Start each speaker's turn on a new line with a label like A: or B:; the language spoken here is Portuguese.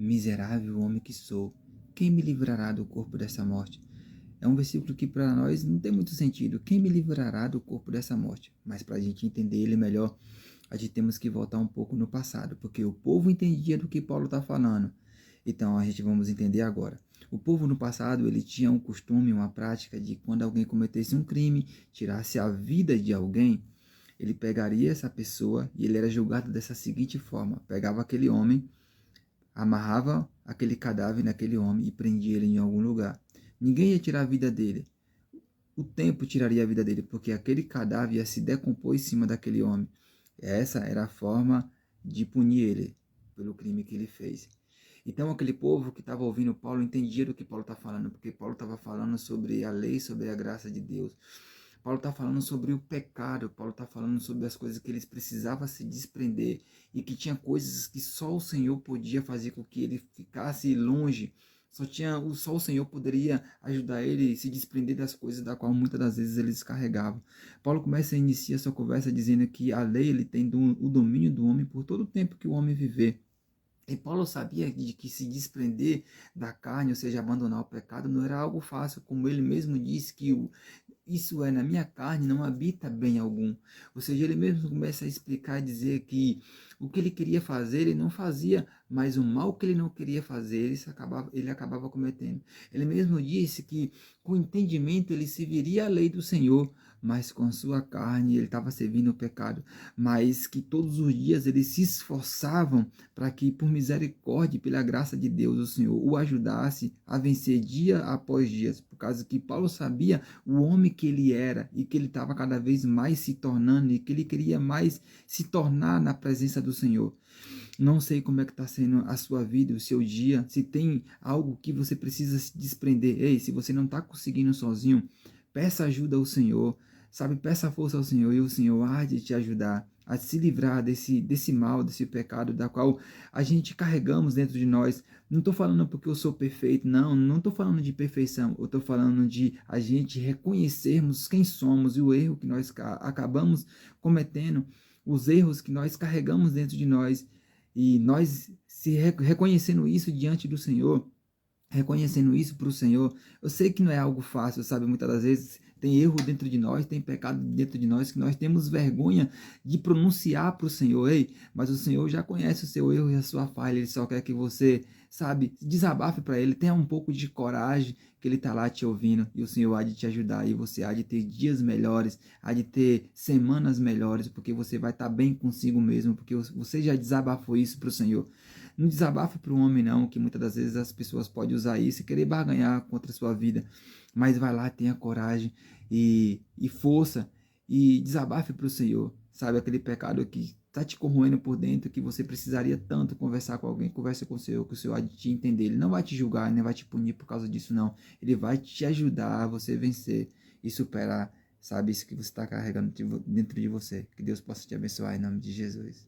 A: Miserável homem que sou, quem me livrará do corpo dessa morte? É um versículo que para nós não tem muito sentido. Quem me livrará do corpo dessa morte? Mas para a gente entender ele melhor, a gente temos que voltar um pouco no passado, porque o povo entendia do que Paulo está falando. Então a gente vamos entender agora. O povo no passado ele tinha um costume, uma prática de quando alguém cometesse um crime, tirasse a vida de alguém, ele pegaria essa pessoa e ele era julgado dessa seguinte forma: pegava aquele homem, amarrava aquele cadáver naquele homem e prendia ele em algum lugar. Ninguém ia tirar a vida dele. O tempo tiraria a vida dele, porque aquele cadáver ia se decompor em cima daquele homem. Essa era a forma de punir ele pelo crime que ele fez. Então aquele povo que estava ouvindo Paulo entendia do que Paulo está falando, porque Paulo estava falando sobre a lei, sobre a graça de Deus. Paulo está falando sobre o pecado, Paulo está falando sobre as coisas que eles precisavam se desprender e que tinha coisas que só o Senhor podia fazer com que ele ficasse longe. Só o Senhor poderia ajudar ele a se desprender das coisas da qual muitas das vezes eles carregavam. Paulo começa a iniciar sua conversa dizendo que a lei ele tem o domínio do homem por todo o tempo que o homem viver. E Paulo sabia de que se desprender da carne, ou seja, abandonar o pecado, não era algo fácil, como ele mesmo disse que isso é, na minha carne não habita bem algum. Ou seja, ele mesmo começa a explicar e dizer que o que ele queria fazer, ele não fazia, mas o mal que ele não queria fazer, ele acabava cometendo. Ele mesmo disse que com entendimento ele serviria a lei do Senhor, mas com sua carne ele estava servindo o pecado. Mas que todos os dias eles se esforçavam para que, por misericórdia e pela graça de Deus, o Senhor o ajudasse a vencer dia após dia. Por causa que Paulo sabia o homem que ele era e que ele estava cada vez mais se tornando e que ele queria mais se tornar na presença do Senhor. Não sei como é que está sendo a sua vida, o seu dia, se tem algo que você precisa se desprender. Ei, se você não está conseguindo sozinho, peça ajuda ao Senhor, sabe? Peça força ao Senhor e o Senhor há de te ajudar a se livrar desse mal, desse pecado da qual a gente carregamos dentro de nós. Não estou falando porque eu sou perfeito, não estou falando de perfeição, eu estou falando de a gente reconhecermos quem somos e o erro que nós acabamos cometendo, os erros que nós carregamos dentro de nós e nós se reconhecendo isso diante do Senhor, reconhecendo isso para o Senhor. Eu sei que não é algo fácil, sabe? Muitas das vezes tem erro dentro de nós, tem pecado dentro de nós, que nós temos vergonha de pronunciar para o Senhor. Ei, mas o Senhor já conhece o seu erro e a sua falha, Ele só quer que você, sabe, desabafe para Ele, tenha um pouco de coragem, que Ele está lá te ouvindo e o Senhor há de te ajudar e você há de ter dias melhores, há de ter semanas melhores, porque você vai estar bem consigo mesmo, porque você já desabafou isso para o Senhor. Não desabafe para o homem não, que muitas das vezes as pessoas podem usar isso e querer barganhar contra a sua vida, mas vai lá, tenha coragem e força e desabafe para o Senhor, sabe, aquele pecado que está te corroendo por dentro, que você precisaria tanto conversar com alguém, conversa com o Senhor, que o Senhor vai te entender, Ele não vai te julgar, nem vai te punir por causa disso não, Ele vai te ajudar a você vencer e superar, sabe, isso que você está carregando dentro de você. Que Deus possa te abençoar em nome de Jesus.